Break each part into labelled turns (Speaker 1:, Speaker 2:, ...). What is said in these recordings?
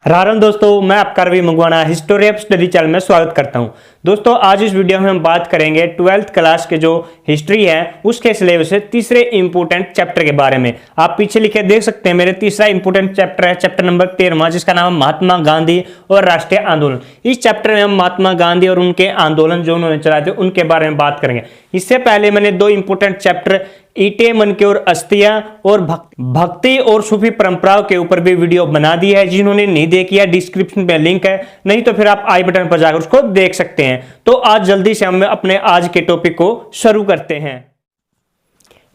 Speaker 1: राम दोस्तों, मैं आपका रवि मंगवाना हिस्टोरी ऑफ स्टडी चैनल में स्वागत करता हूं। दोस्तों, आज इस वीडियो में हम बात करेंगे 12th क्लास के जो हिस्ट्री है उसके सिलेबस से तीसरे इंपोर्टेंट चैप्टर के बारे में। आप पीछे लिखे देख सकते हैं, मेरे तीसरा इंपोर्टेंट चैप्टर है चैप्टर नंबर 13, जिसका नाम है महात्मा गांधी और राष्ट्रीय आंदोलन। इस चैप्टर में हम महात्मा गांधी और उनके आंदोलन जो उन्होंने चलाए थे उनके बारे में बात करेंगे। इससे पहले मैंने दो इंपोर्टेंट चैप्टर ईटे मन के और अस्थियां और भक्ति और सूफी परंपराओं के ऊपर भी वीडियो बना दी है। जिन्होंने नहीं देखी है डिस्क्रिप्शन में लिंक है, नहीं तो फिर आप आई बटन पर जाकर उसको देख सकते हैं। तो आज जल्दी से हम अपने आज के टॉपिक को शुरू करते हैं।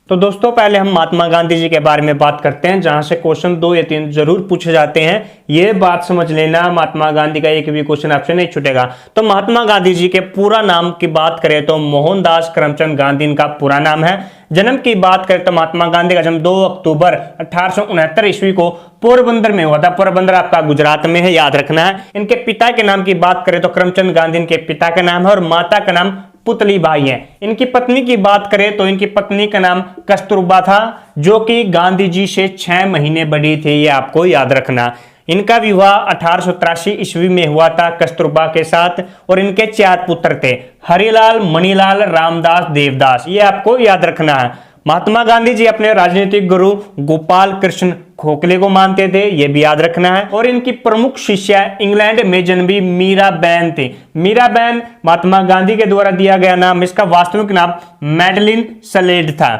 Speaker 1: तो दोस्तों, पहले हम महात्मा गांधी जी के बारे में बात करते हैं, जहां से क्वेश्चन 2 या 3 जरूर पूछे जाते हैं। यह बात समझ लेना, महात्मा गांधी का एक भी क्वेश्चन आपसे नहीं छूटेगा। तो महात्मा गांधी जी के पूरा नाम की बात करें तो मोहनदास करमचंद गांधी इनका पूरा नाम है। जन्म की बात करें तो महात्मा गांधी का जन्म 2 अक्टूबर 1869 ईस्वी को पोरबंदर में हुआ था। पोरबंदर आपका गुजरात में है, याद रखना है। इनके पिता के नाम की बात करें तो करमचंद गांधी इनके पिता का नाम है और माता का नाम पुतली बाई है। इनकी पत्नी की बात करें तो इनकी पत्नी का नाम कस्तूरबा था, जो कि गांधी जी से 6 महीने बड़ी थी, ये आपको याद रखना। इनका विवाह 1883 ईस्वी में हुआ था कस्तूरबा के साथ और इनके 4 पुत्र थे, हरिलाल, मणिलाल, रामदास, देवदास, ये आपको याद रखना है। महात्मा गांधी जी अपने राजनीतिक गुरु गोपाल कृष्ण खोखले को मानते थे, यह भी याद रखना है। और इनकी प्रमुख शिष्या इंग्लैंड में जन्मी मीराबेन थी। मीराबेन महात्मा गांधी के द्वारा दिया गया नाम, इसका वास्तविक नाम मैडलिन सलेड था।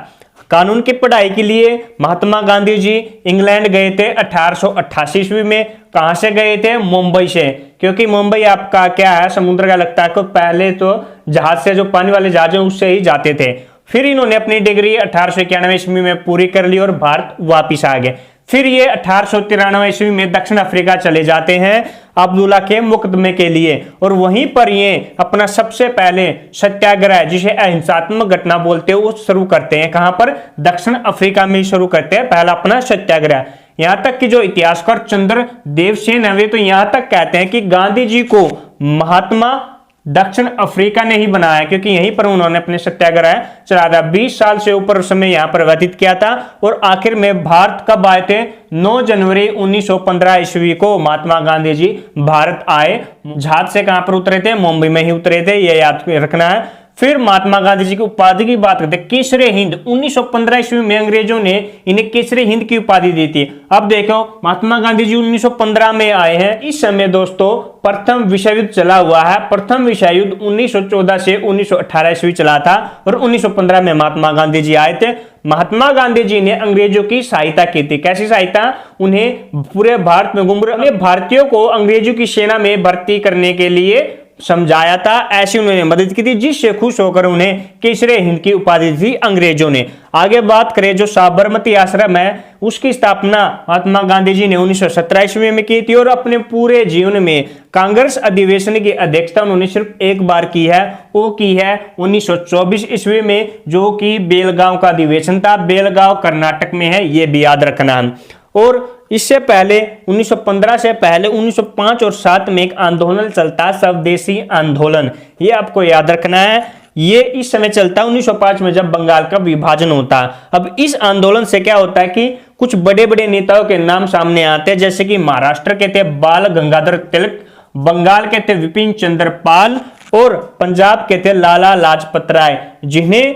Speaker 1: कानून की पढ़ाई के लिए महात्मा गांधी जी इंग्लैंड गए थे 1888 ईस्वी में। कहां से गए थे? मुंबई से, क्योंकि मुंबई आपका क्या है, समुद्र का लगता है। को पहले तो जहाज से, जो पानी वाले जहाज है उससे ही जाते थे। फिर इन्होंने अपनी डिग्री 1891 ईस्वी में पूरी कर ली और भारत वापिस आ गए। फिर ये 1893 ईस्वी में दक्षिण अफ्रीका चले जाते हैं अब्दुल्ला के मुकदमे के लिए, और वहीं पर ये अपना सबसे पहले सत्याग्रह, जिसे अहिंसात्मक घटना बोलते हैं, वो शुरू करते हैं। कहां पर? दक्षिण अफ्रीका में शुरू करते हैं पहला अपना सत्याग्रह। यहां तक कि जो इतिहासकार चंद्र देव सेन है, वे तो यहां तक कहते हैं कि गांधी जी को महात्मा दक्षिण अफ्रीका ने ही बनाया, क्योंकि यहीं पर उन्होंने अपने सत्याग्रह चलाया था। 20 साल से ऊपर समय यहां पर व्यतीत किया था और आखिर में भारत कब आए थे? 9 जनवरी 1915 ईस्वी को महात्मा गांधी जी भारत आए। जहाज से कहां पर उतरे थे? मुंबई में ही उतरे थे, यह याद रखना है। फिर महात्मा गांधी जी की उपाधि की बात करते हैं, केसरी हिंद। 1915 ईस्वी में अंग्रेजों ने इन्हें केसरी हिंद की उपाधि दी थी। अब देखो, महात्मा गांधी जी 1915 में आए हैं। इस समय दोस्तों प्रथम विश्व युद्ध चला हुआ है। प्रथम विश्व युद्ध 1914 से 1918 ईस्वी चला था और 1915 में महात्मा गांधी जी आए थे। महात्मा गांधी जी ने अंग्रेजों की सहायता की थी। कैसी सहायता? उन्हें पूरे भारत में घूम भारतीयों को अंग्रेजों की सेना में भर्ती करने के लिए समझाया था। ऐसी उन्होंने मदद की थी, जिससे खुश होकर उन्हें केसरी हिंद की उपाधि दी अंग्रेजों ने। आगे बात करें, जो साबरमती आश्रम है उसकी स्थापना महात्मा गांधी जी ने 1917 ईस्वी में की थी और अपने पूरे जीवन में कांग्रेस अधिवेशन की अध्यक्षता उन्होंने सिर्फ एक बार की है, वो की है 1924 ईस्वी में, जो कि बेलगांव का अधिवेशन था। बेलगांव कर्नाटक में है, ये भी याद रखना है। और इससे पहले 1915 से पहले 1905 और 7 में एक आंदोलन चलता, स्वदेशी आंदोलन, ये आपको याद रखना है। ये इस समय चलता 1905 में, जब बंगाल का विभाजन होता। अब इस आंदोलन से क्या होता है कि कुछ बड़े बड़े नेताओं के नाम सामने आते हैं, जैसे कि महाराष्ट्र के थे बाल गंगाधर तिलक, बंगाल के थे विपिन चंद्र पाल और पंजाब के थे लाला लाजपत राय, जिन्हें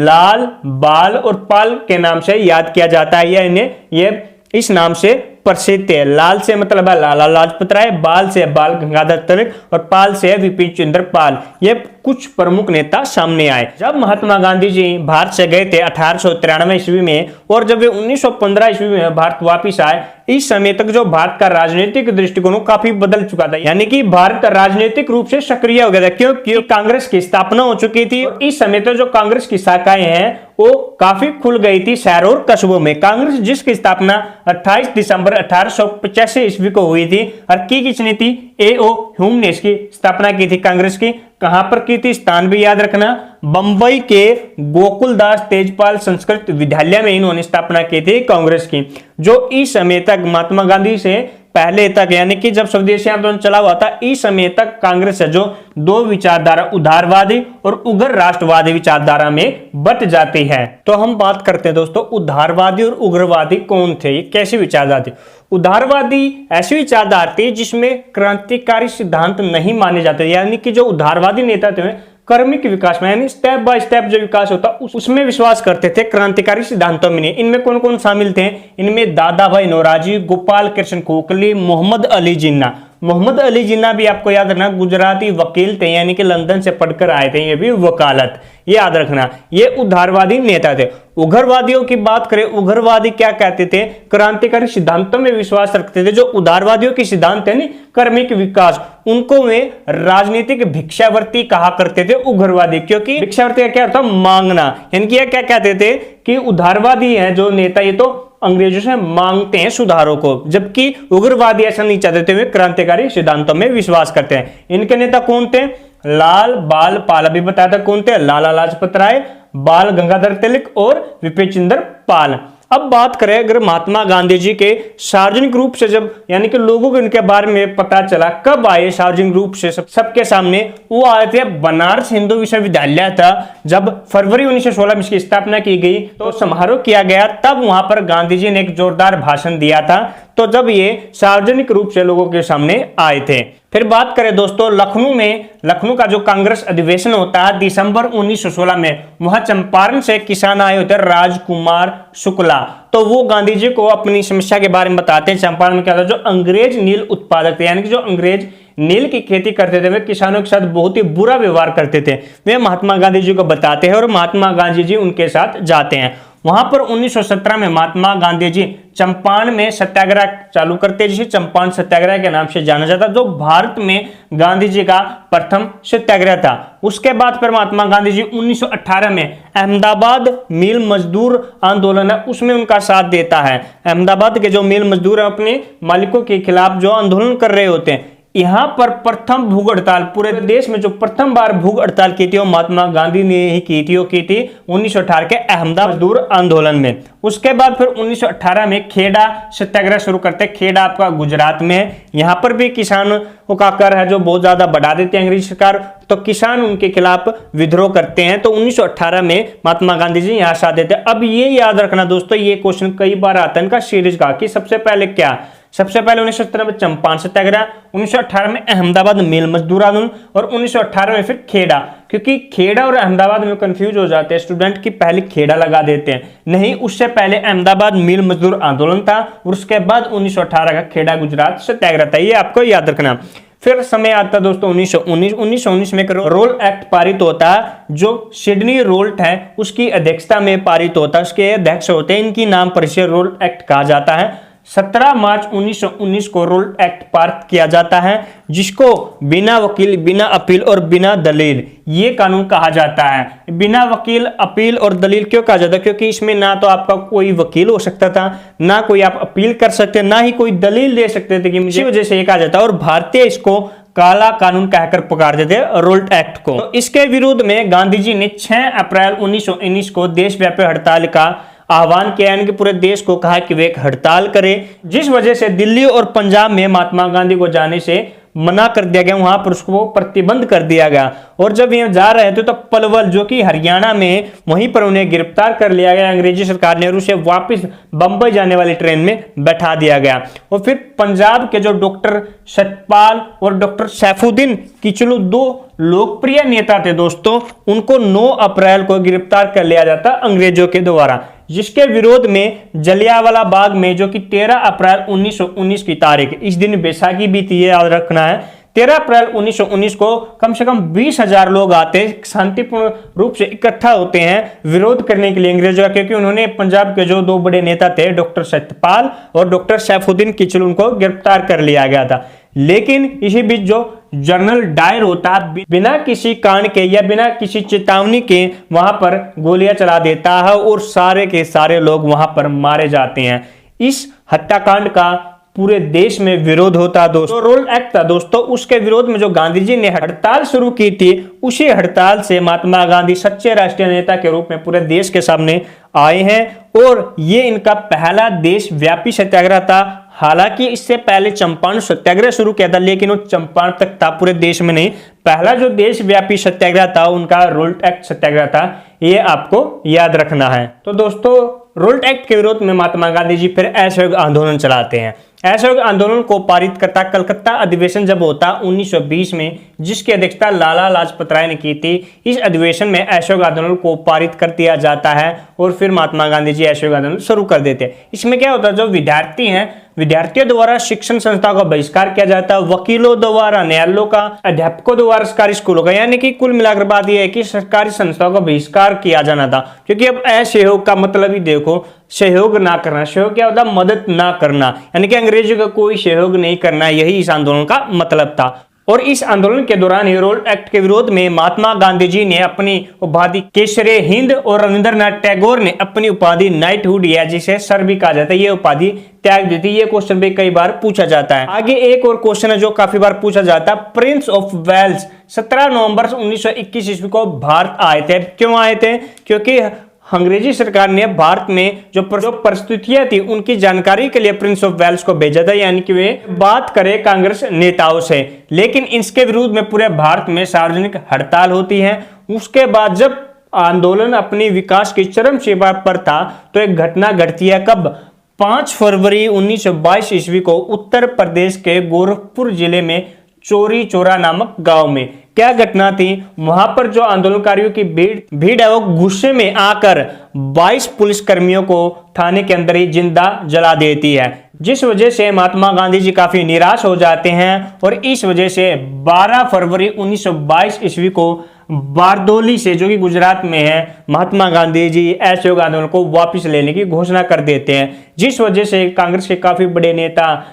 Speaker 1: लाल, बाल और पाल के नाम से याद किया जाता है। या इन्हें ये इस नाम से प्रसिद्ध है। लाल से मतलब है लाला लाजपत राय, बाल से बाल गंगाधर तिलक और पाल से विपिन चंद्र पाल। ये कुछ प्रमुख नेता सामने आए। जब महात्मा गांधी जी भारत से गए थे 1893 ईस्वी में, और जब वे 1915 ईस्वी में भारत वापिस आए, इस समय तक जो भारत का राजनीतिक दृष्टिकोण काफी बदल चुका था। यानी कि भारत राजनीतिक रूप से सक्रिय हो गया था, क्योंकि कांग्रेस की स्थापना हो चुकी थी। इस समय तक जो कांग्रेस की शाखाएं हैं वो काफी खुल गई थी शहरों और कस्बों में। कांग्रेस जिसकी स्थापना 28 दिसंबर 1885 ईस्वी को हुई थी, और किसने थी? A.O. ह्यूम ने इसकी स्थापना की थी कांग्रेस की। कहां पर की थी? स्थान भी याद रखना, बंबई के गोकुलदास तेजपाल संस्कृत विद्यालय में इन्होंने स्थापना की थी कांग्रेस की, जो इस समय तक महात्मा गांधी से पहले तक, यानी कि जब स्वदेशी आंदोलन चला हुआ था, इस समय तक कांग्रेस है जो दो विचारधारा, उदारवादी और उग्र राष्ट्रवादी विचारधारा में बट जाती है। तो हम बात करते हैं दोस्तों, उदारवादी और उग्रवादी कौन थे, ये कैसी विचारधारा थी। उदारवादी ऐसी विचारधारा थी जिसमें क्रांतिकारी सिद्धांत नहीं माने जाते, यानी कि जो उदारवादी नेता थे क्रमिक विकास में, यानी स्टेप बाय स्टेप जो विकास होता उसमें विश्वास करते थे, क्रांतिकारी सिद्धांतों में नहीं। इनमें कौन कौन शामिल थे, इनमें दादा भाई नौरोजी, गोपाल कृष्ण गोखले, मोहम्मद अली जिन्ना। मोहम्मद अली जिन्ना भी आपको याद रखना गुजराती वकील थे, यानी कि लंदन से पढ़कर आए थे, ये भी वकालत, ये याद रखना, ये उदारवादी नेता थे। उग्रवादियों की बात करें, उग्रवादी क्या कहते थे, क्रांतिकारी सिद्धांतों में विश्वास रखते थे। जो उदारवादियों के सिद्धांत है नहीं, क्रमिक विकास, उनको वे राजनीतिक भिक्षावृत्ति कहा करते थे उग्रवादी, क्योंकि भिक्षावृत्ति का क्या अर्थ, मांगना, यानी कि क्या कहते थे कि उदारवादी है जो नेता, ये तो अंग्रेजों से मांगते हैं सुधारों को, जबकि उग्रवादी ऐसा नहीं चाहते थे, वे क्रांतिकारी सिद्धांतों में विश्वास करते हैं। इनके नेता कौन थे, लाल बाल पाल, अभी बताया था कौन थे, लाला लाजपत राय, बाल गंगाधर तिलक और विपिन चंद्र पाल। अब बात करें अगर महात्मा गांधी जी के सार्वजनिक रूप से जब, यानी कि लोगों को इनके बारे में पता चला, कब आए सार्वजनिक रूप से सबके सामने, वो आए थे बनारस हिंदू विश्वविद्यालय था, जब फरवरी 1916 में इसकी स्थापना की गई, तो समारोह किया गया, तब वहां पर गांधी जी ने एक जोरदार भाषण दिया था, तो जब ये सार्वजनिक रूप से लोगों के सामने आए थे। फिर बात करें दोस्तों लखनऊ में, लखनऊ का जो कांग्रेस अधिवेशन होता है दिसंबर 1916 में, वहां चंपारण से किसान आए होते राजकुमार शुक्ला, तो वो गांधी जी को अपनी समस्या के बारे में बताते हैं। चंपारण में क्या था, जो अंग्रेज नील उत्पादक थे, यानी कि जो अंग्रेज नील की खेती करते थे, वे किसानों के साथ बहुत ही बुरा व्यवहार करते थे, वे महात्मा गांधी जी को बताते हैं और महात्मा गांधी जी उनके साथ जाते हैं। वहां पर 1917 में महात्मा गांधी जी चंपारण में सत्याग्रह चालू करते हैं, जिसे चंपारण सत्याग्रह के नाम से जाना जाता, जो भारत में गांधी जी का प्रथम सत्याग्रह था। उसके बाद फिर महात्मा गांधी जी 1918 में अहमदाबाद मिल मजदूर आंदोलन है उसमें उनका साथ देता है। अहमदाबाद के जो मिल मजदूर अपने मालिकों के खिलाफ जो आंदोलन कर रहे होते हैं, यहां पर प्रथम भूख हड़ताल, पूरे देश में जो प्रथम बार भूख हड़ताल की थी वो महात्मा गांधी ने ही की थी, वो की थी 1918 के अहमदाबाद मजदूर आंदोलन में। उसके बाद फिर 1918 में खेड़ा सत्याग्रह शुरू करते, खेड़ा आपका गुजरात में है, यहां पर भी किसानों का कर है जो बहुत ज्यादा बढ़ा देते हैं अंग्रेज सरकार, तो किसान उनके खिलाफ विद्रोह करते हैं, तो 1918 में महात्मा गांधी जी यहां साथ देते हैं। अब ये याद रखना दोस्तों, ये क्वेश्चन कई बार आता है इनका सीरीज का, कि सबसे पहले क्या, सबसे पहले 1917 में चंपारण सत्याग्रह, 1918 में अहमदाबाद मिल मजदूर आंदोलन और 1918 में फिर खेड़ा, क्योंकि खेड़ा और अहमदाबाद में कंफ्यूज हो जाते हैं स्टूडेंट की, पहले खेड़ा लगा देते हैं, नहीं, उससे पहले अहमदाबाद मिल मजदूर आंदोलन था और उसके बाद 1918 का खेड़ा गुजरात सत्याग्रह था, ये आपको याद रखना। फिर समय आता दोस्तों 1919 में रोल एक्ट पारित होता है, जो सिडनी रोल्ट है उसकी अध्यक्षता में पारित होता है, उसके अध्यक्ष होते हैं, इनकी नाम पर इसे रोल एक्ट कहा जाता है। 17 मार्च 1919 को रोल एक्ट पारित किया जाता है, जिसको बिना वकील, बिना अपील और बिना दलील ये कानून कहा जाता है। बिना वकील, अपील और दलील क्यों कहा जाता है, क्योंकि इसमें ना तो आपका कोई वकील हो सकता था, ना कोई आप अपील कर सकते, ना ही कोई दलील दे सकते थे, कि मुझे वजह से ये कहा जाता है, और भारतीय इसको काला कानून कहकर पुकारते थे रोल्ट एक्ट को। तो इसके विरोध में गांधी जी ने 6 अप्रैल 1919 को देशव्यापी हड़ताल का आह्वान किया, यानी कि पूरे देश को कहा कि वे एक हड़ताल करें, जिस वजह से दिल्ली और पंजाब में महात्मा गांधी को जाने से मना कर दिया गया, वहां पर उसको प्रतिबंध कर दिया गया। और जब ये जा रहे थे तो पलवल जो कि हरियाणा में, वहीं पर उन्हें गिरफ्तार कर लिया गया अंग्रेजी सरकार ने, और उसे वापस बंबई जाने वाली ट्रेन में बैठा दिया गया। और फिर पंजाब के जो डॉक्टर सतपाल और डॉक्टर सैफुद्दीन किचलू, 2 लोकप्रिय नेता थे दोस्तों, उनको 9 अप्रैल को गिरफ्तार कर लिया जाता अंग्रेजों के द्वारा, जिसके विरोध में जलियांवाला बाग में, जो कि 13 अप्रैल 1919 की तारीख, इस दिन बैसाखी भी थी, याद रखना है, 13 अप्रैल 1919 को कम से कम 20,000 लोग आते, शांतिपूर्ण रूप से इकट्ठा होते हैं विरोध करने के लिए अंग्रेजों का, क्योंकि उन्होंने पंजाब के जो 2 बड़े नेता थे डॉक्टर सत्यपाल और डॉक्टर सैफुद्दीन किचलू, उनको गिरफ्तार कर लिया गया था। लेकिन इसी बीच जो जनरल डायर होता है, बिना किसी कारण के या बिना किसी चेतावनी के वहां पर गोलियां चला देता है और सारे के सारे लोग वहां पर मारे जाते हैं। इस हत्याकांड का पूरे देश में विरोध होता है दोस्तों। रोल एक्ट था दोस्तों, उसके विरोध में जो गांधी जी ने हड़ताल शुरू की थी, उसी हड़ताल से महात्मा गांधी सच्चे राष्ट्रीय नेता के रूप में पूरे देश के सामने आए हैं, और ये इनका पहला देशव्यापी सत्याग्रह था। हालांकि इससे पहले चंपारण सत्याग्रह शुरू किया था, लेकिन वो चंपारण तक था, पूरे देश में नहीं। पहला जो देशव्यापी सत्याग्रह था उनका रोल्ट एक्ट सत्याग्रह था, ये आपको याद रखना है। तो दोस्तों, रोल्ट एक्ट के विरोध में महात्मा गांधी जी फिर असहयोग आंदोलन चलाते हैं। असहयोग आंदोलन को पारित करता कलकत्ता अधिवेशन जब होता 1920 में, जिसकी अध्यक्षता लाला लाजपत राय ने की थी। इस अधिवेशन में असहयोग आंदोलन को पारित कर दिया जाता है और फिर महात्मा गांधी जी असहयोग आंदोलन शुरू कर देते हैं। इसमें क्या होता है, जो विद्यार्थी हैं, विद्यार्थियों द्वारा शिक्षण संस्थाओं का बहिष्कार किया जाता है, वकीलों द्वारा न्यायालयों का, अध्यापकों द्वारा सरकारी स्कूलों का, यानी कि कुल मिलाकर बात यह है कि सरकारी संस्थाओं का बहिष्कार किया जाना था। क्योंकि अब असहयोग का मतलब ही देखो, सहयोग ना करना। सहयोग क्या होता है, मदद ना करना, यानी कि अंग्रेजों का कोई सहयोग नहीं करना, यही इस आंदोलन का मतलब था। और इस आंदोलन के दौरान ही रोल्ट एक्ट के विरोध में महात्मा गांधी जी ने अपनी उपाधि केसरे हिंद और रविंद्रनाथ टैगोर ने अपनी उपाधि नाइटहुड, या जिसे सर भी कहा जाता है, ये उपाधि त्याग दी थी। ये क्वेश्चन भी कई बार पूछा जाता है। आगे एक और क्वेश्चन है जो काफी बार पूछा जाता है। प्रिंस ऑफ वेल्स 17 नवंबर 1921 ईस्वी को भारत आए थे। क्यों आए थे? क्योंकि अंग्रेजी सरकार ने भारत में जो परिस्थितियां थी उनकी जानकारी के लिए प्रिंस ऑफ वेल्स को भेजा था, यानी कि वे बात करें कांग्रेस नेताओं से। लेकिन इसके विरुद्ध में पूरे भारत में सार्वजनिक हड़ताल होती है। उसके बाद जब आंदोलन अपनी विकास की चरम सीमा पर था तो एक घटना घटती है। कब? 5 फरवरी 1922 ईस्वी को उत्तर प्रदेश के गोरखपुर जिले में चोरी चौरा नामक गांव में। क्या घटना थी? वहां पर जो आंदोलनकारियों की भीड़ है वो गुस्से में आकर 22 पुलिसकर्मियों को थाने के अंदर ही जिंदा जला देती है, जिस वजह से महात्मा गांधी जी काफी निराश हो जाते हैं। और इस वजह से 12 फरवरी 1922 ईस्वी को बारदोली से, जो कि गुजरात में है, महात्मा गांधी जी असहयोग आंदोलन को वापस लेने की घोषणा कर देते हैं, जिस वजह से कांग्रेस के काफी बड़े नेता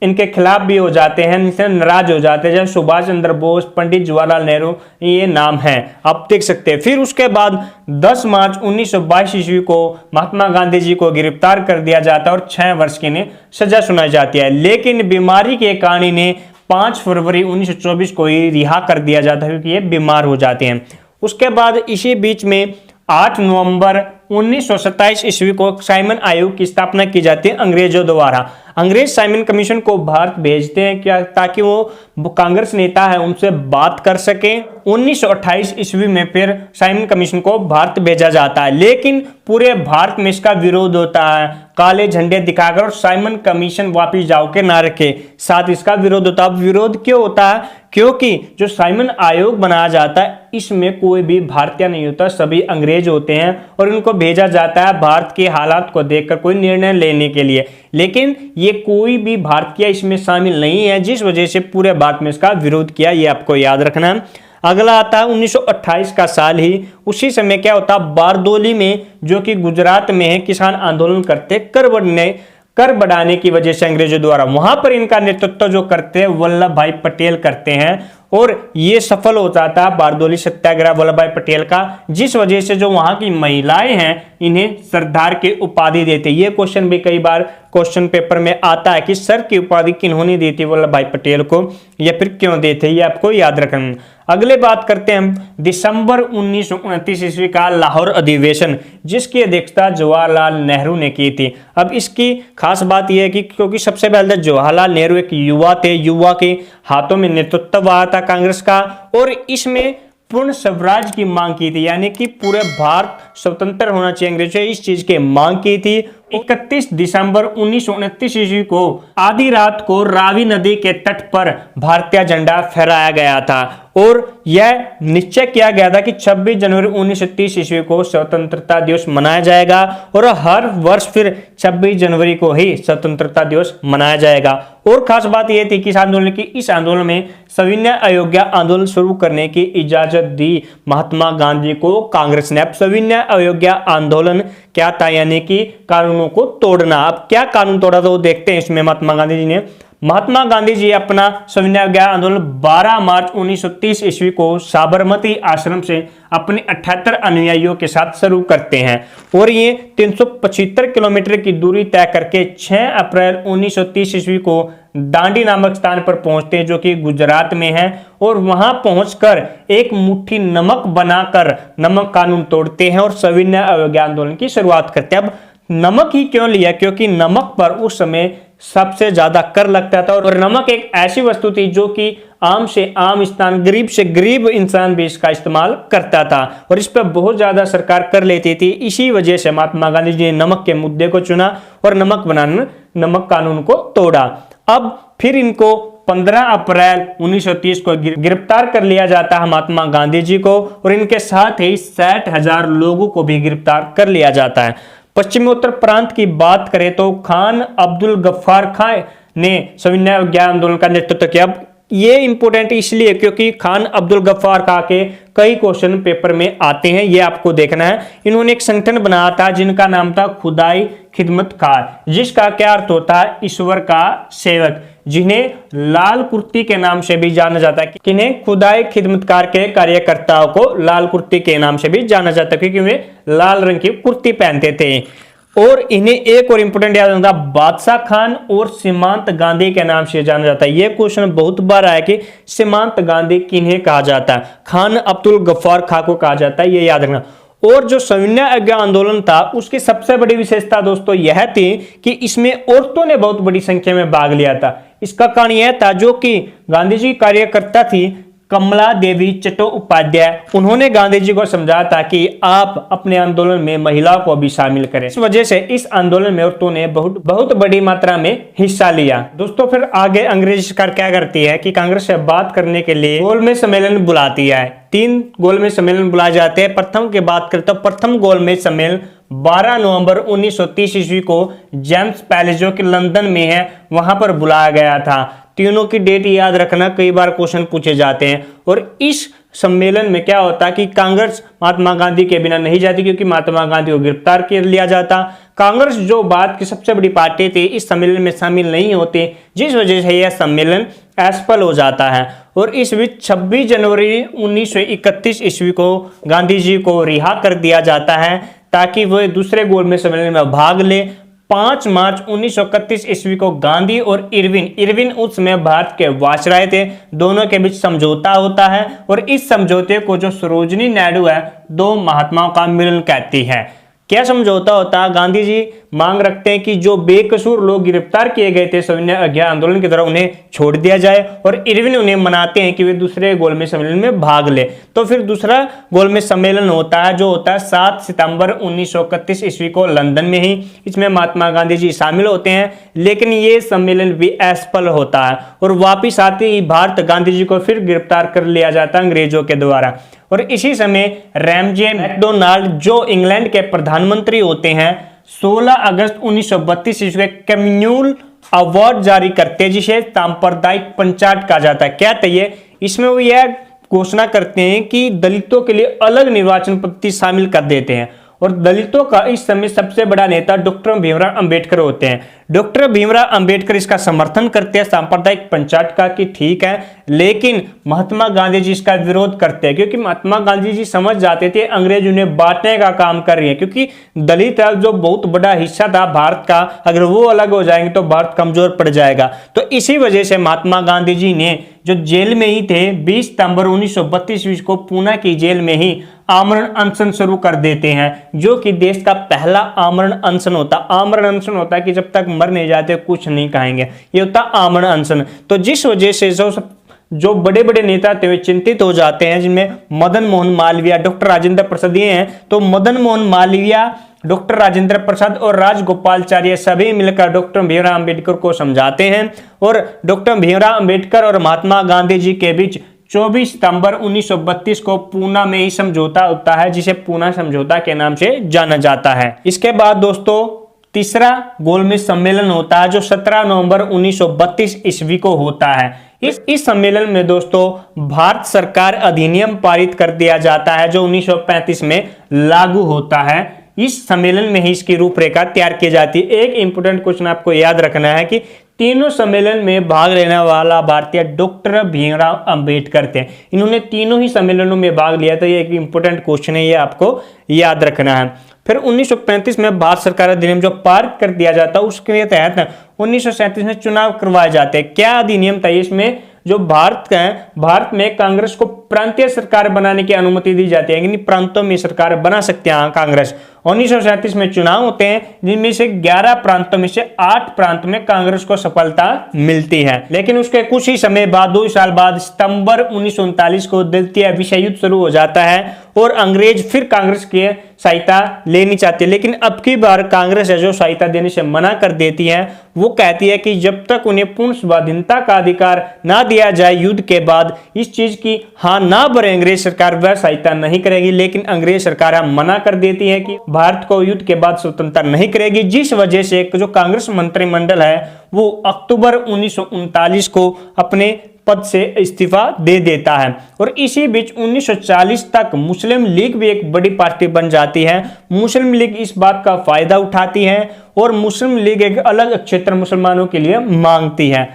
Speaker 1: इनके खिलाफ भी हो जाते हैं, इनसे नाराज हो जाते हैं, जैसे सुभाष चंद्र बोस, पंडित जवाहरलाल नेहरू, ये नाम हैं, आप देख सकते हैं। फिर उसके बाद 10 मार्च 1922 ईस्वी को महात्मा गांधी जी को गिरफ्तार कर दिया जाता है और 6 वर्ष की इन्हें सजा सुनाई जाती है। लेकिन बीमारी के कारण इन्हें 5 फरवरी 1924 को ही रिहा कर दिया जाता है, क्योंकि ये बीमार हो जाते हैं। उसके बाद इसी बीच में 8 नवंबर 1927 ईस्वी को साइमन आयोग की स्थापना की जाती है अंग्रेजों द्वारा। अंग्रेज साइमन कमीशन को भारत भेजते हैं क्या, ताकि वो कांग्रेस नेता है उनसे बात कर सके। 1928 ईस्वी में फिर साइमन कमीशन को भारत भेजा जाता है, लेकिन पूरे भारत में इसका विरोध होता है, काले झंडे दिखाकर, और साइमन कमीशन वापिस जाओ के ना रखे, साथ इसका विरोध होता है। विरोध क्यों होता है? क्योंकि जो साइमन आयोग बनाया जाता है इसमें कोई भी भारतीय नहीं होता, सभी अंग्रेज होते हैं और इनको भेजा जाता है भारत के हालात को देखकर कोई निर्णय लेने के लिए। लेकिन ये कोई भी भारतीय इसमें शामिल नहीं है, जिस वजह से पूरे भारत में इसका विरोध किया, ये आपको याद रखना है। अगला आता है 1928 का साल ही। उसी समय क्या होता, बारदोली में, जो कि गुजरात में है, किसान आंदोलन करते कर बढ़ाने की वजह से अंग्रेजों द्वारा। वहां पर इनका नेतृत्व जो करते हैं वल्लभ भाई पटेल करते हैं, और ये सफल हो जाता है बारदोली सत्याग्रह वल्लभ भाई पटेल का, जिस वजह से जो वहां की महिलाएं हैं इन्हें सरदार की उपाधि देते। ये क्वेश्चन भी कई बार क्वेश्चन पेपर में आता है कि सर की उपाधि किन्होंने दी थी वल्लभ भाई पटेल को, या फिर क्यों देते, ये आपको याद रखना। अगले बात करते हैं हम दिसंबर 1929 ईस्वी का लाहौर अधिवेशन, जिसकी अध्यक्षता जवाहरलाल नेहरू ने की थी। अब इसकी खास बात यह है कि क्योंकि सबसे पहले जवाहरलाल नेहरू एक युवा थे, युवा के हाथों में नेतृत्व आया था कांग्रेस का, और इसमें पूर्ण स्वराज की मांग की थी, यानी कि पूरे भारत स्वतंत्र होना चाहिए अंग्रेजों से, इस चीज की मांग की थी। 31 दिसंबर 1929 ईस्वी को आधी रात को रावी नदी के तट पर भारतीय झंडा फहराया गया था, और यह निश्चय किया गया था कि 26 जनवरी 1930 ईस्वी को स्वतंत्रता दिवस मनाया जाएगा, और हर वर्ष फिर 26 जनवरी को ही स्वतंत्रता दिवस मनाया जाएगा। और खास बात यह थी कि इस आंदोलन में सविनय अयोग्य आंदोलन शुरू करने की इजाजत दी महात्मा गांधी को कांग्रेस ने। अब सविनय अयोग्य आंदोलन क्या था, यानी कि कानूनों को तोड़ना। अब क्या कानून तोड़ा था वो देखते हैं इसमें महात्मा गांधी जी ने। महात्मा गांधी जी अपना सविनय अयोग्य आंदोलन 12 मार्च 1930 ईस्वी को साबरमती आश्रम से अपने 78 अनुयायियों के साथ शुरू करते हैं, और ये 375 किलोमीटर की दूरी तय करके 6 अप्रैल 1930 ईस्वी को दांडी नामक स्थान पर पहुंचते हैं, जो कि गुजरात में है। और वहां पहुंचकर एक मुट्ठी नमक बनाकर नमक कानून तोड़ते हैं और सविनय अयोग्य आंदोलन की शुरुआत करते हैं। अब नमक ही क्यों लिया? क्योंकि नमक पर उस समय सबसे ज्यादा कर लगता था और नमक एक ऐसी वस्तु थी जो कि आम से आम इंसान, गरीब से गरीब इंसान भी इसका इस्तेमाल करता था और इस पर बहुत ज्यादा सरकार कर लेती थी। इसी वजह से महात्मा गांधी जी ने नमक के मुद्दे को चुना और नमक कानून को तोड़ा। अब फिर इनको 15 अप्रैल 1930 को गिरफ्तार कर लिया जाता है महात्मा गांधी जी को और इनके साथ ही 60,000 लोगों को भी गिरफ्तार कर लिया जाता है। पश्चिमोत्तर प्रांत की बात करें तो खान अब्दुल गफ्फार खान ने सविनय अवज्ञा आंदोलन का नेतृत्व किया। ये इंपॉर्टेंट इसलिए क्योंकि खान अब्दुल गफ्फार खान के कई क्वेश्चन पेपर में आते हैं, ये आपको देखना है। इन्होंने एक संगठन बनाया था जिनका नाम था खुदाई खिदमतकार, जिसका क्या अर्थ होता है, ईश्वर का सेवक, जिन्हें लाल कुर्ती के नाम से भी जाना जाता है। किन्हें? खुदाई खिदमतकार के कार्यकर्ताओं को लाल कुर्ती के नाम से भी जाना जाता है क्योंकि वे लाल रंग की कुर्ती पहनते थे। और इन्हें एक और इंपोर्टेंट याद रखना, बादशाह खान और सीमांत गांधी के नाम से जाना जाता है। यह क्वेश्चन बहुत बार आया कि सीमांत गांधी किन्हें कहा जाता है, खान अब्दुल गफ्फार खान को कहा जाता है, ये याद रखना। और जो सविनय अवज्ञा आंदोलन था उसकी सबसे बड़ी विशेषता दोस्तों यह थी कि इसमें औरतों ने बहुत बड़ी संख्या में भाग लिया था। इसका कारण यह था जो कि गांधी जी कार्यकर्ता थी कमला देवी चट्टोपाध्याय, उन्होंने गांधी जी को समझाया था कि आप अपने आंदोलन में महिलाओं को भी शामिल करें। इस वजह से इस आंदोलन में औरतों ने बहुत बड़ी मात्रा में हिस्सा लिया। दोस्तों फिर आगे अंग्रेज सरकार क्या करती है कि कांग्रेस से बात करने के लिए गोलमेज सम्मेलन बुलाती है। 3 गोलमेज सम्मेलन बुलाए जाते हैं। प्रथम की बात करते हैं, प्रथम गोलमेज सम्मेलन 12 नवंबर 1930 ईस्वी को जेम्स पैलेस जो कि लंदन में है वहां पर बुलाया गया था। तीनों की डेट याद रखना, कई बार क्वेश्चन पूछे जाते हैं। और इस सम्मेलन में क्या होता है कि कांग्रेस महात्मा गांधी के बिना नहीं जाती क्योंकि महात्मा गांधी को गिरफ्तार कर लिया जाता। कांग्रेस जो भारत की सबसे बड़ी पार्टी थी इस सम्मेलन में शामिल नहीं होती, जिस वजह से यह सम्मेलन असफल हो जाता है। और इस बीच 26 जनवरी 1931 ईस्वी को गांधी जी को रिहा कर दिया जाता है ताकि वह दूसरे गोलमेज सम्मेलन में भाग ले। 5 मार्च 1931 ईस्वी को गांधी और इरविन उस समय भारत के वायसराय थे, दोनों के बीच समझौता होता है और इस समझौते को जो सरोजिनी नायडू है 2 महात्माओं का मिलन कहती है। क्या समझौता होता है? गांधी जी मांग रखते हैं कि जो बेकसूर लोग गिरफ्तार किए गए थे सविनय अवज्ञा आंदोलन की तरह उन्हें छोड़ दिया जाए और इरविन उन्हें मनाते हैं कि वे दूसरे गोलमेज सम्मेलन में भाग ले। तो फिर दूसरा गोलमेज सम्मेलन होता है जो होता है 7 सितंबर 1931 ईस्वी को लंदन में ही। इसमें महात्मा गांधी जी शामिल होते हैं लेकिन ये सम्मेलन भी असफल होता है और वापिस आते ही भारत गांधी जी को फिर गिरफ्तार कर लिया जाता है अंग्रेजों के द्वारा। और इसी समय रैमजे मैकडोनाल्ड जो इंग्लैंड के प्रधानमंत्री होते हैं 16 अगस्त 1932 ईस्वी कम्युनल अवार्ड जारी करते हैं जिसे सांप्रदायिक पंचायत कहा जाता है। क्या चाहिए? इसमें वो यह घोषणा करते हैं कि दलितों के लिए अलग निर्वाचन पद्धति शामिल कर देते हैं और दलितों का इस समय सबसे बड़ा नेता डॉक्टर भीमराव अंबेडकर होते हैं। डॉक्टर भीमराव अंबेडकर इसका समर्थन करते हैं सांप्रदायिक पंचायत का कि ठीक है, लेकिन महात्मा गांधी जी इसका विरोध करते हैं क्योंकि महात्मा गांधी जी समझ जाते थे अंग्रेज उन्हें बांटने का काम कर रही है क्योंकि दलित जो बहुत बड़ा हिस्सा था भारत का, अगर वो अलग हो जाएंगे तो भारत कमजोर पड़ जाएगा। तो इसी वजह से महात्मा गांधी जी ने जो जेल में ही थे 20 सितंबर 1932 ईस्वी को पूना की जेल में ही आमरण अनशन शुरू कर देते हैं जो कि देश का पहला आमरण अनशन होता। आमरण अनशन होता है कि जब तक मर नहीं जाते कुछ नहीं खाएंगे, ये होता आमरण अनशन। तो जिस वजह से जो बड़े बड़े नेता थे वे चिंतित हो जाते हैं, जिनमें मदन मोहन मालवीय, डॉक्टर राजेंद्र प्रसाद ये हैं। तो मदन मोहन मालवीय, डॉक्टर राजेंद्र प्रसाद और राजगोपालाचार्य सभी मिलकर डॉक्टर भीमराव अंबेडकर को समझाते हैं और डॉक्टर भीमराव अंबेडकर और महात्मा गांधी जी के बीच 24 सितंबर 1932 को पूना में ही समझौता होता है जिसे पूना समझौता के नाम से जाना जाता है। इसके बाद दोस्तों तीसरा गोलमेज सम्मेलन होता है जो 17 नवंबर 1932 ईस्वी को होता है। इस सम्मेलन में दोस्तों भारत सरकार अधिनियम पारित कर दिया जाता है जो 1935 में लागू होता है। इस सम्मेलन में ही इसकी रूपरेखा तैयार की जाती है। एक इंपोर्टेंट क्वेश्चन आपको याद रखना है कि तीनों सम्मेलन में भाग लेने वाला भारतीय डॉक्टर भीमराव अंबेडकर थे। इन्होंने तीनों ही सम्मेलनों में भाग लिया था। ये एक इंपोर्टेंट क्वेश्चन है, ये आपको याद रखना है। फिर 1935 में भारत सरकार अधिनियम जो पारित कर दिया जाता है उसके तहत 1937 में चुनाव करवाए जाते हैं। क्या अधिनियम था? इसमें जो भारत में कांग्रेस को प्रांतीय सरकार बनाने की अनुमति दी जाती है, यानी प्रांतों में सरकार बना सकते हैं कांग्रेस। 1937 में चुनाव होते हैं, जिनमें से 11 प्रांतों में से 8 प्रांतों में कांग्रेस को सफलता मिलती है। लेकिन उसके कुछ ही समय बाद, 2 साल बाद, सितंबर 1939 को द्वितीय विश्व युद्ध शुरू हो जाता है और अंग्रेज फिर कांग्रेस की सहायता लेनी चाहती है। लेकिन अब की बार कांग्रेस है जो सहायता देने से मना कर देती है। वो कहती है कि जब तक उन्हें पूर्ण स्वाधीनता का अधिकार ना दिया जाए युद्ध के बाद, इस चीज की हाँ ना भरे अंग्रेज सरकार, वह सहायता नहीं करेगी। लेकिन अंग्रेज सरकार मना कर देती है कि भारत को युद्ध के बाद स्वतंत्रता नहीं करेगी, जिस वजह से जो कांग्रेस मंत्रिमंडल है वो अक्टूबर 1939 को अपने पद से इस्तीफा दे देता है। और इसी बीच 1940 तक मुस्लिम लीग भी एक बड़ी पार्टी बन जाती है। मुस्लिम लीग इस बात का फायदा उठाती है और मुस्लिम लीग एक अलग क्षेत्र मुसलमानों के लिए मांगती है।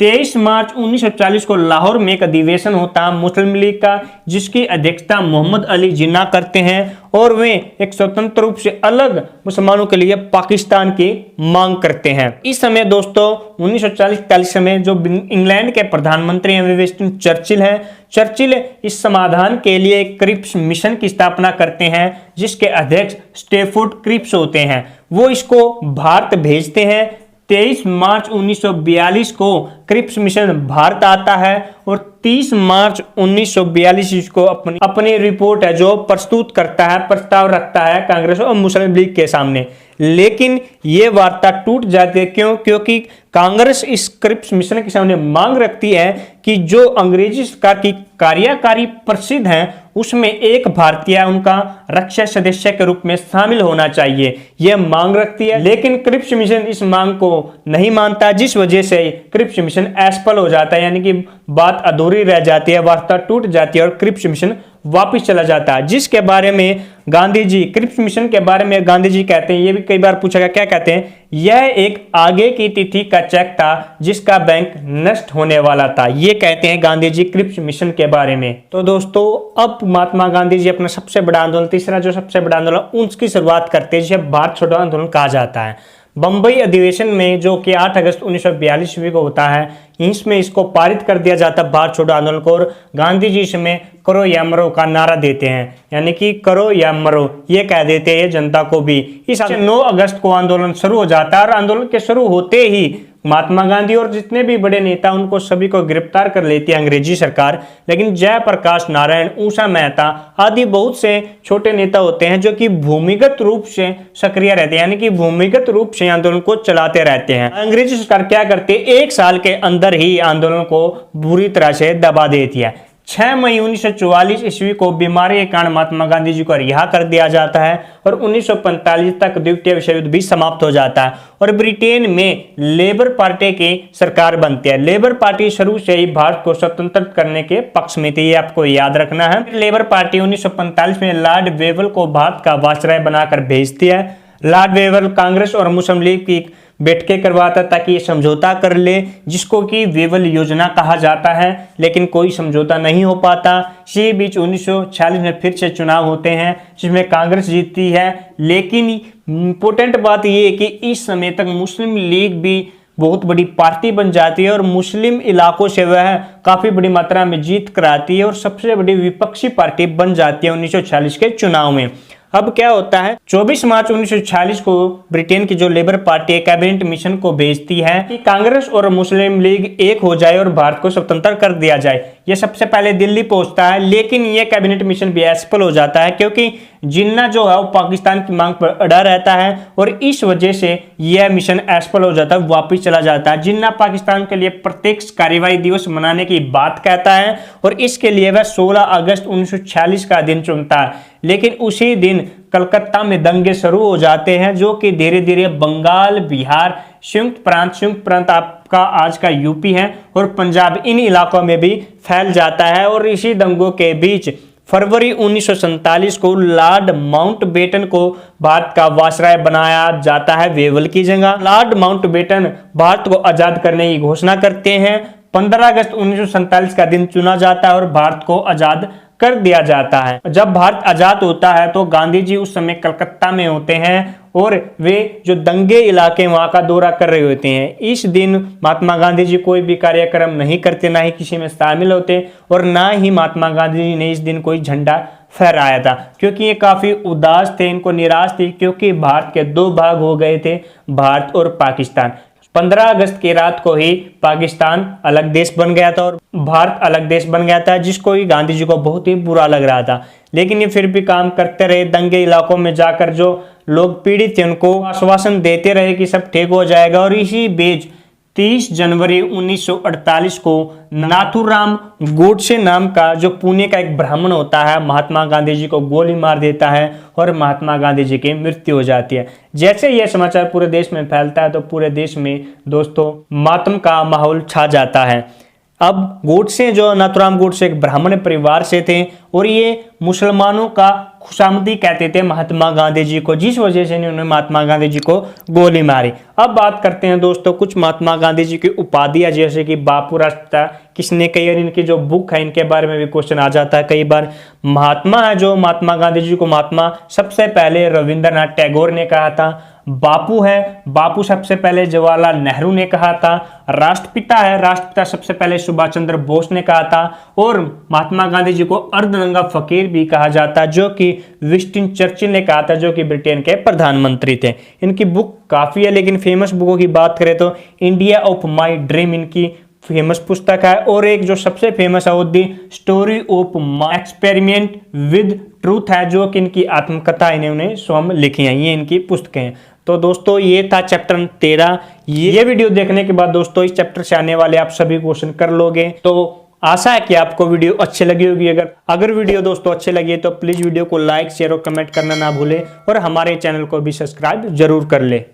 Speaker 1: 23 मार्च 1940 को लाहौर में एक अधिवेशन होता है मुस्लिम लीग का, जिसकी अध्यक्षता मोहम्मद अली जिन्ना करते हैं और वे एक स्वतंत्र रूप से अलग मुसलमानों के लिए पाकिस्तान की मांग करते हैं। इस समय दोस्तों 1940-41 में जो इंग्लैंड के प्रधानमंत्री हैं वे विंस्टन चर्चिल हैं। चर्चिल इस समाधान के लिए एक क्रिप्स मिशन की स्थापना करते हैं, जिसके अध्यक्ष स्टैफोर्ड क्रिप्स होते हैं। वो इसको भारत भेजते हैं। 23 मार्च 1942 को क्रिप्स मिशन भारत आता है और 30 मार्च 1942 को अपनी रिपोर्ट है जो प्रस्तुत करता है, प्रस्ताव रखता है कांग्रेस और मुस्लिम लीग के सामने। लेकिन ये वार्ता टूट जाती है। क्यों? क्योंकि कांग्रेस इस क्रिप्स मिशन के सामने मांग रखती है कि जो अंग्रेजी सरकार की कार्यकारी परिषद है उसमें एक भारतीय उनका रक्षा सदस्य के रूप में शामिल होना चाहिए, यह मांग रखती है। लेकिन क्रिप्स मिशन इस मांग को नहीं मानता, जिस वजह से क्रिप्स मिशन असफल हो जाता है, यानी कि बात अधूरी रह जाती है, वार्ता टूट जाती है और क्रिप्स मिशन वापस चला जाता है। जिसके बारे में गांधी जी, क्रिप्स मिशन के बारे में गांधी जी कहते हैं, ये भी कई बार पूछा गया, क्या कहते हैं, यह एक आगे की तिथि का चेक था जिसका बैंक नष्ट होने वाला था। ये कहते हैं गांधी जी क्रिप्स मिशन के बारे में। तो दोस्तों अब महात्मा गांधी जी अपना सबसे बड़ा आंदोलन, तीसरा जो सबसे बड़ा आंदोलन, उसकी शुरुआत करते हैं जिसे भारत छोड़ो आंदोलन कहा जाता है। बंबई अधिवेशन में जो कि 8 अगस्त 1942 ईस्वी को होता है, इसमें इसको पारित कर दिया जाता है भारत छोड़ो आंदोलन को, और गांधी जी इसमें करो या मरो का नारा देते हैं, यानी कि करो या मरो ये कह देते हैं जनता को भी। इस 9 अगस्त को आंदोलन शुरू हो जाता है और आंदोलन के शुरू होते ही महात्मा गांधी और जितने भी बड़े नेता उनको सभी को गिरफ्तार कर लेती है अंग्रेजी सरकार। लेकिन जयप्रकाश नारायण, उषा मेहता आदि बहुत से छोटे नेता होते हैं जो कि भूमिगत रूप से सक्रिय रहते हैं, यानी कि भूमिगत रूप से आंदोलन को चलाते रहते हैं। अंग्रेजी सरकार क्या करती है, 1 साल के अंदर ही आंदोलन को बुरी तरह से दबा देती है। 6 मई 1944 ईस्वी को बीमारी के कारण महात्मा गांधी जी को रिहा कर दिया जाता है और 1945 तक द्वितीय विश्व युद्ध भी समाप्त हो जाता है और ब्रिटेन में लेबर पार्टी की सरकार बनती है। लेबर पार्टी शुरू से ही भारत को स्वतंत्र करने के पक्ष में थी, ये आपको याद रखना है। लेबर पार्टी 1945 में लॉर्ड वेवल को भारत का वायसराय बनाकर भेजती है। लॉर्ड वेवल कांग्रेस और मुस्लिम लीग की बैठकें करवाता ताकि ये समझौता कर ले, जिसको कि वेवल योजना कहा जाता है, लेकिन कोई समझौता नहीं हो पाता। इसी बीच 1946 में फिर से चुनाव होते हैं जिसमें कांग्रेस जीतती है। लेकिन इंपॉर्टेंट बात ये है कि इस समय तक मुस्लिम लीग भी बहुत बड़ी पार्टी बन जाती है और मुस्लिम इलाकों से वह काफी बड़ी मात्रा में जीत कराती है और सबसे बड़ी विपक्षी पार्टी बन जाती है 1946 के चुनाव में। अब क्या होता है, 24 मार्च 1946 को ब्रिटेन की जो लेबर पार्टी है कैबिनेट मिशन को भेजती है कि कांग्रेस और मुस्लिम लीग एक हो जाए और भारत को स्वतंत्र कर दिया जाए। यह सबसे पहले दिल्ली पहुंचता है, लेकिन यह कैबिनेट मिशन भी असफल हो जाता है क्योंकि जिन्ना जो है वो पाकिस्तान की मांग पर अड़ा रहता है और इस वजह से यह मिशन असफल हो जाता है, वापिस चला जाता है। जिन्ना पाकिस्तान के लिए प्रत्यक्ष कार्यवाही दिवस मनाने की बात कहता है और इसके लिए वह 16 अगस्त 1946 का दिन चुनता है। लेकिन उसी दिन कलकत्ता में दंगे शुरू हो जाते हैं जो कि धीरे धीरे बंगाल, बिहार, संयुक्त प्रांत आपका आज का यूपी है और पंजाब, इन इलाकों में भी फैल जाता है। और इसी दंगों के बीच फरवरी 1947 को लॉर्ड माउंटबेटन को भारत का वायसराय बनाया जाता है वेवल की जगह। लॉर्ड माउंटबेटन भारत को आजाद करने की घोषणा करते हैं। 15 अगस्त 1947 का दिन चुना जाता है और भारत को आजाद कर दिया जाता है। जब भारत आजाद होता है तो गांधी जी उस समय कलकत्ता में होते हैं और वे जो दंगे इलाके वहां का दौरा कर रहे होते हैं। इस दिन महात्मा गांधी जी कोई भी कार्यक्रम नहीं करते, ना ही किसी में शामिल होते और ना ही महात्मा गांधी जी ने इस दिन कोई झंडा फहराया था, क्योंकि ये काफ़ी उदास थे, इनको निराश थी, क्योंकि भारत के दो भाग हो गए थे, भारत और पाकिस्तान। 15 अगस्त की रात को ही पाकिस्तान अलग देश बन गया था और भारत अलग देश बन गया था, जिसको ही गांधी जी को बहुत ही बुरा लग रहा था। लेकिन ये फिर भी काम करते रहे, दंगे इलाकों में जाकर जो लोग पीड़ित थे उनको आश्वासन देते रहे कि सब ठीक हो जाएगा। और इसी बीच 30 जनवरी 1948 को नाथूराम गोडसे नाम का जो पुणे का एक ब्राह्मण होता है, महात्मा गांधी जी को गोली मार देता है और महात्मा गांधी जी की मृत्यु हो जाती है। जैसे यह समाचार पूरे देश में फैलता है तो पूरे देश में दोस्तों मातम का माहौल छा जाता है। अब गोडसे जो नाथूराम गोडसे एक ब्राह्मण परिवार से थे और ये मुसलमानों का खुशामदी कहते थे महात्मा गांधी जी को, जिस वजह से उन्होंने महात्मा गांधी जी को गोली मारी। अब बात करते हैं दोस्तों कुछ महात्मा गांधी जी की उपाधियां, जैसे कि बापू राष्ट्रपिता किसने कही, और इनकी जो बुक है इनके बारे में भी क्वेश्चन आ जाता है कई बार। महात्मा है जो महात्मा गांधी जी को महात्मा सबसे पहले रविंद्रनाथ टैगोर ने कहा था। बापू है, बापू सबसे पहले जवाहरलाल नेहरू ने कहा था। राष्ट्रपिता है, राष्ट्रपिता सबसे पहले सुभाष चंद्र बोस ने कहा था। और महात्मा गांधी जी को अर्धनंगा फकीर भी कहा जाता है, जो कि विंस्टन चर्चिल ने कहा था, जो कि ब्रिटेन के प्रधानमंत्री थे। इनकी बुक काफी है, लेकिन फेमस बुकों की बात करें तो इंडिया ऑफ माई ड्रीम इनकी फेमस पुस्तक है। और एक जो सबसे फेमस है वो the story of my experiment with truth है, जो कि इनकी आत्मकथा इन्होंने स्वयं लिखी है, ये इनकी पुस्तकें हैं। तो दोस्तों ये था चैप्टर 13। ये वीडियो देखने के बाद दोस्तों इस चैप्टर से आने वाले आप सभी क्वेश्चन कर लोगे। तो आशा है कि आपको वीडियो अच्छी लगी होगी। अगर वीडियो दोस्तों अच्छी लगी तो प्लीज वीडियो को लाइक शेयर और कमेंट करना ना भूलें और हमारे चैनल को भी सब्सक्राइब जरूर कर ले।